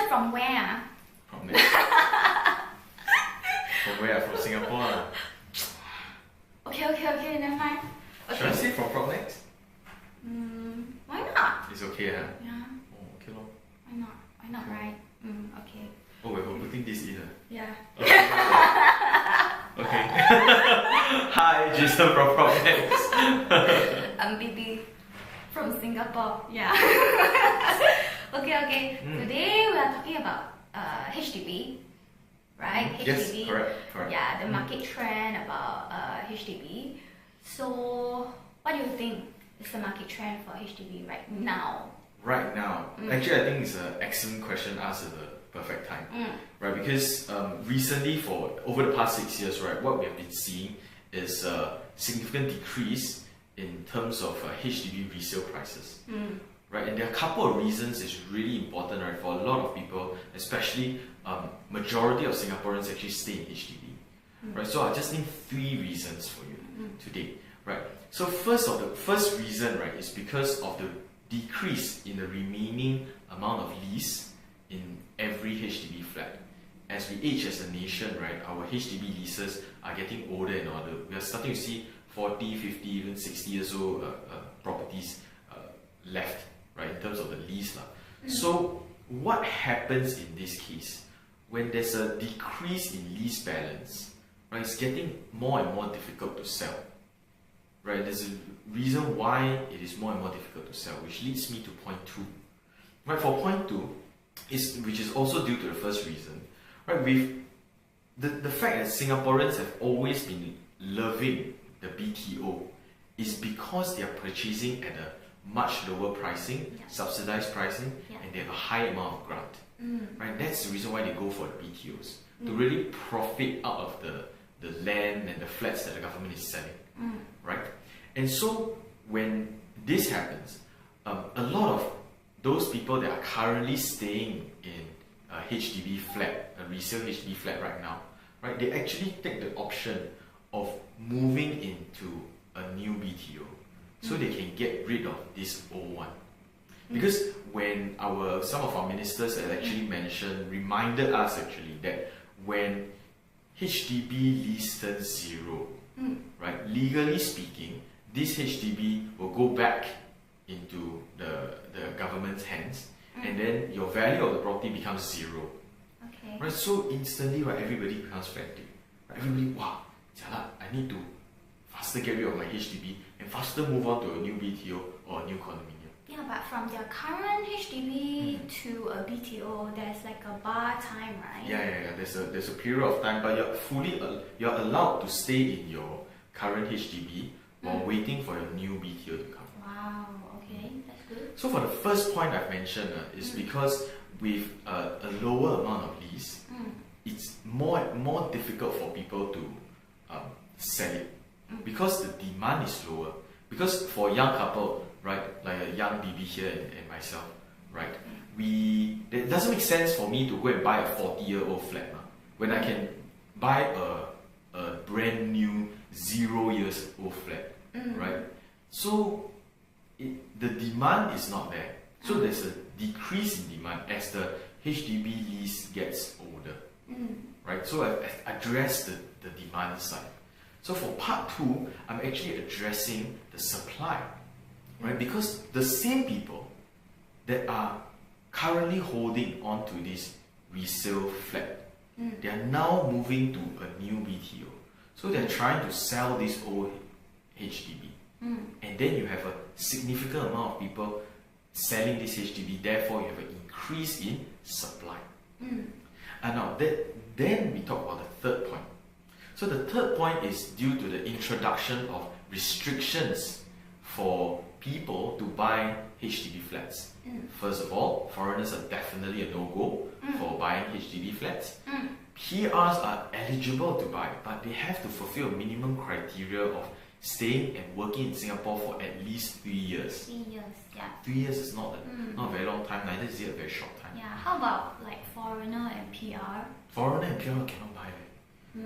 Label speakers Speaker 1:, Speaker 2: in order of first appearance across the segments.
Speaker 1: from where?
Speaker 2: From there. From where? From Singapore.
Speaker 1: Okay, never mind. Okay.
Speaker 2: Should I say from Propnex?
Speaker 1: Why not?
Speaker 2: It's okay, huh?
Speaker 1: Yeah.
Speaker 2: Oh, okay lor.
Speaker 1: Why not? Why not, right? Okay.
Speaker 2: Oh, we're putting this in, huh?
Speaker 1: Yeah.
Speaker 2: Okay. Hi, Jason from Propnex.
Speaker 1: I'm Bibi from Singapore. Yeah. Okay. Today we are talking about HDB, right?
Speaker 2: Yes,
Speaker 1: HDB.
Speaker 2: correct.
Speaker 1: Yeah, the market trend about HDB. So, what do you think is the market trend for HDB right now?
Speaker 2: Right now, actually, I think it's an excellent question asked at the perfect time, right? Because recently, for over the past 6 years, right, what we have been seeing is a significant decrease in terms of HDB resale prices, right? And there are a couple of reasons it's really important, right, for a lot of people, especially majority of Singaporeans actually stay in HDB, right? So I just need 3 reasons for you today, right? So first reason, right, is because of the decrease in the remaining amount of lease in every HDB flat. As we age as a nation, right, our HDB leases are getting older and older. We are starting to see 40, 50, even 60 years old properties left, right, in terms of the lease. So what happens in this case? When there's a decrease in lease balance, right, it's getting more and more difficult to sell. Right, there's a reason why it is more and more difficult to sell, which leads me to point 2. Right, for point 2, which is also due to the first reason, right, with the fact that Singaporeans have always been loving the BTO is because they are purchasing at a much lower pricing, subsidized pricing, and they have a high amount of grant. Right, that's the reason why they go for the BTOs, to really profit out of the land and the flats that the government is selling. Right? And so when this happens, a lot of those people that are currently staying in a HDB flat, a resale HDB flat right now, right, they actually take the option of moving into a new BTO so they can get rid of this old one. Because when some of our ministers had actually reminded us actually that when HDB lease turns 0, right, legally speaking, this HDB will go back into the government's hands, and then your value of the property becomes 0.
Speaker 1: Okay.
Speaker 2: Right, so instantly, right, everybody becomes frantic. Right, everybody, wow, jialat, I need to faster get rid of my HDB and faster move on to a new BTO or a new condominium.
Speaker 1: Yeah, but from their current HDB to a BTO, there's like a bar time, right?
Speaker 2: Yeah. There's a period of time, but you're allowed to stay in your current HDB while waiting for your new BTO to come.
Speaker 1: Wow. Okay, that's good.
Speaker 2: So for the first point I've mentioned is because with a lower amount of lease, it's more difficult for people to sell it because the demand is lower. Because for a young couple, right, like a young Bibi here and myself, right, it doesn't make sense for me to go and buy a 40-year-old flat when I can buy a brand new 0 years old flat, right? So the demand is not there. So there's a decrease in demand as the HDB lease gets older, right? So I've addressed the demand side. So for part 2, I'm actually addressing the supply, right? Because the same people that are currently holding on to this resale flat, they are now moving to a new BTO. So they're trying to sell this old HDB. And then you have a significant amount of people selling this HDB, therefore you have an increase in supply. And now then we talk about the third point. So the third point is due to the introduction of restrictions for people to buy HDB flats. First of all, foreigners are definitely a no-go for buying HDB flats. PRs are eligible to buy, but they have to fulfill a minimum criteria of staying and working in Singapore for at least 3 years.
Speaker 1: 3 years, yeah.
Speaker 2: 3 years is not a very long time, neither is it a very short time.
Speaker 1: Yeah, how about like foreigner and PR?
Speaker 2: Foreigner and PR cannot buy.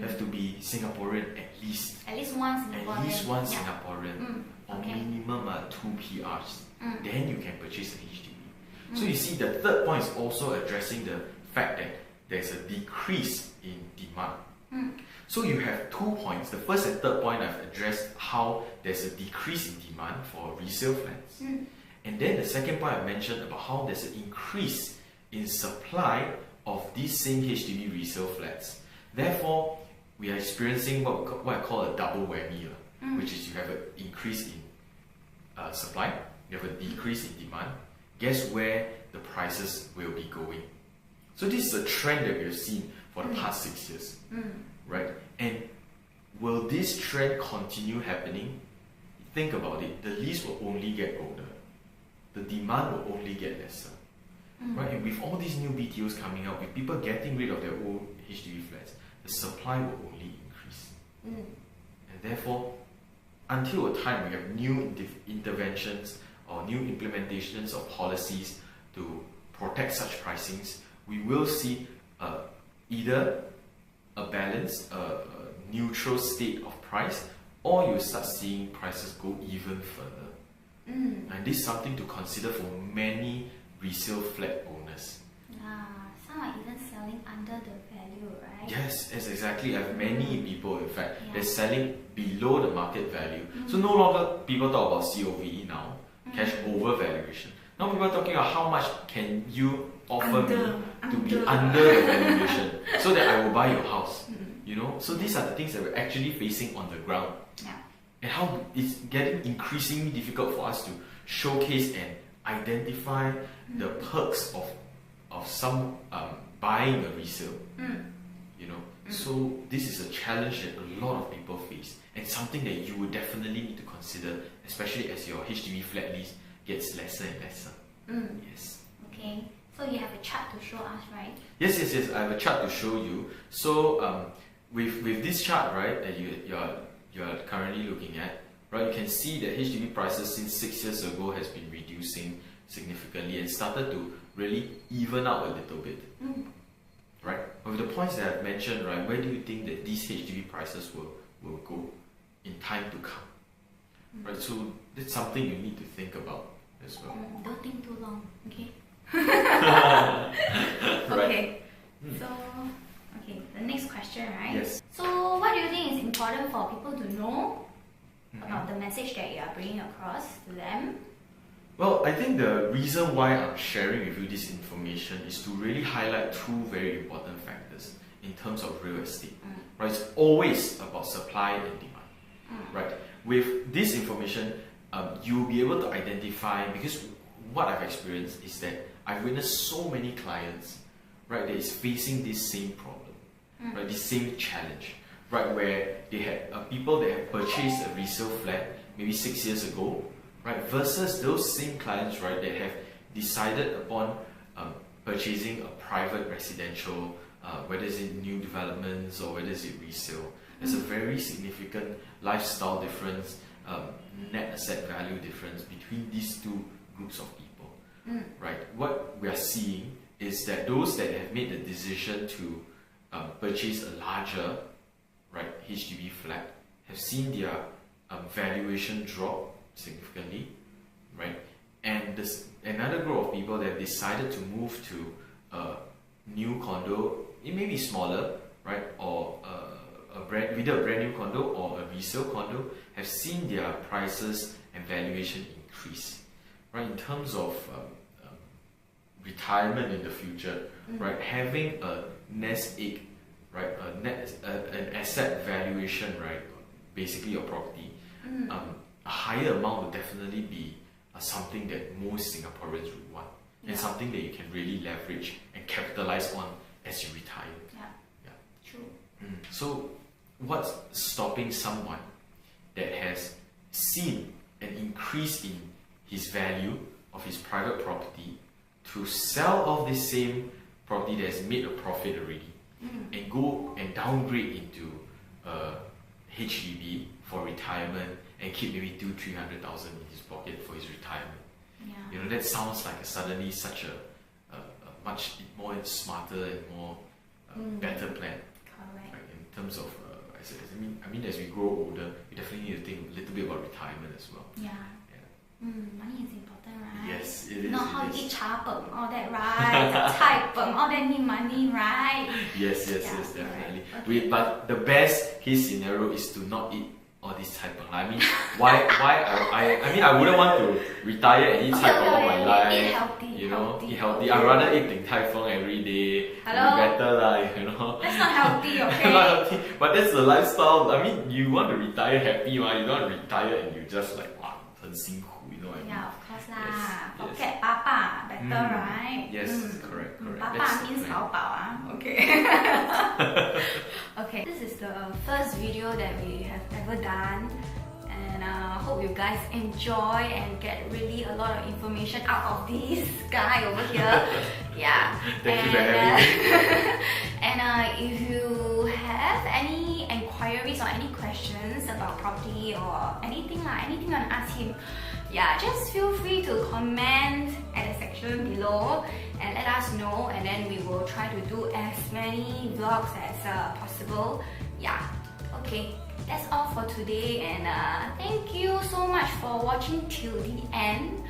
Speaker 2: Have to be Singaporean at least.
Speaker 1: At least one Singaporean.
Speaker 2: At least one Singaporean. Or minimum 2 PRs. Then you can purchase an HDB. So you see, the third point is also addressing the fact that there's a decrease in demand. So you have 2 points. The first and third point I've addressed how there's a decrease in demand for resale flats. And then the second point I mentioned about how there's an increase in supply of these same HDB resale flats. Therefore, we are experiencing what I call a double whammy, which is you have an increase in supply, you have a decrease in demand. Guess where the prices will be going? So this is a trend that we have seen for the past 6 years, right? And will this trend continue happening? Think about it. The lease will only get older. The demand will only get lesser, right? And with all these new BTOs coming out, with people getting rid of their old HDB flats, the supply will only increase. And therefore, until a time we have new interventions or new implementations of policies to protect such pricings, we will see either a balance, a neutral state of price, or you'll start seeing prices go even further. And this is something to consider for many resale flat owners.
Speaker 1: Some are even selling under the value, right?
Speaker 2: Yes, exactly. I have many people, in fact, they're selling below the market value. So no longer people talk about COVE now, cash over valuation. Now people are talking about how much can you offer me to be under the valuation so that I will buy your house. You know, so these are the things that we're actually facing on the ground. And how it's getting increasingly difficult for us to showcase and identify the perks of some buying a resale. You know, so this is a challenge that a lot of people face, and something that you would definitely need to consider, especially as your HDB flat lease gets lesser and lesser. Yes.
Speaker 1: Okay. So you have a chart to show us, right?
Speaker 2: Yes. I have a chart to show you. So with this chart, right, that you're currently looking at, right, you can see that HDB prices since 6 years ago has been reducing significantly and started to really even out a little bit. Right? With the points that I've mentioned, right, where do you think that these HDB prices will go in time to come? Right? So that's something you need to think about as well.
Speaker 1: Don't think too long, okay?
Speaker 2: Right.
Speaker 1: Okay. So, the next question, right?
Speaker 2: Yes.
Speaker 1: So, what do you think is important for people to know about the message that you are bringing across to them?
Speaker 2: Well, I think the reason why I'm sharing with you this information is to really highlight 2 very important factors in terms of real estate. Right? It's always about supply and demand. Right? With this information, you'll be able to identify, because what I've experienced is that I've witnessed so many clients, right, that is facing this same problem, right, this same challenge, right, where they had people that had purchased a resale flat maybe 6 years ago, right, versus those same clients, right, that have decided upon purchasing a private residential, whether it's in new developments or whether it's in resale. There's a very significant lifestyle difference, net asset value difference between these 2 groups of people. Right? What we are seeing is that those that have made the decision to purchase a larger, right, HDB flat have seen their valuation drop significantly, right? And there's another group of people that have decided to move to a new condo. It may be smaller, right, or either a brand new condo or a resale condo, have seen their prices and valuation increase. Right, in terms of retirement in the future, right, having a nest egg, right, an asset valuation, right, basically your property, a higher amount would definitely be something that most Singaporeans would want, and something that you can really leverage and capitalize on as you retire.
Speaker 1: True.
Speaker 2: So, what's stopping someone that has seen an increase in his value of his private property to sell off this same property that has made a profit already and go and downgrade into HDB for retirement and keep maybe 200,000-300,000 in his pocket for his retirement? You know, that sounds like suddenly such a much more smarter and more better plan.
Speaker 1: Correct.
Speaker 2: Right? In terms of I mean, as we grow older, we definitely need to think a little bit about retirement as well.
Speaker 1: Money is important, right?
Speaker 2: Yes, it is.
Speaker 1: Not how you eat cha peng, all that, right? Cai peng, all that need money, right?
Speaker 2: Yes, definitely. Okay. But the best case scenario is to not eat all this cai peng. I mean, why I wouldn't want to retire and eat cai peng all my life.
Speaker 1: Eat healthy,
Speaker 2: eat healthy. I'd rather eat Din Tai Fung every day.
Speaker 1: Hello?
Speaker 2: Be better,
Speaker 1: That's not healthy, okay?
Speaker 2: Not healthy, but that's the lifestyle. I mean, you want to retire happy, right? You don't want to retire and you just like, wow, 很辛苦, you know what I mean?
Speaker 1: Yeah, of course lah.
Speaker 2: Yes.
Speaker 1: Forget papa, better, right?
Speaker 2: Yes, correct.
Speaker 1: Papa means 淘宝, okay. Okay, this is the first video that we have ever done. And I hope you guys enjoy and get really a lot of information out of this guy over here. Yeah.
Speaker 2: Thank you for having me.
Speaker 1: And if you have any inquiries or any questions about property or anything you want to ask him, yeah, just feel free to comment at the section below and let us know, and then we will try to do as many vlogs as possible. Yeah. Okay, that's all for today, and thank you so much for watching till the end.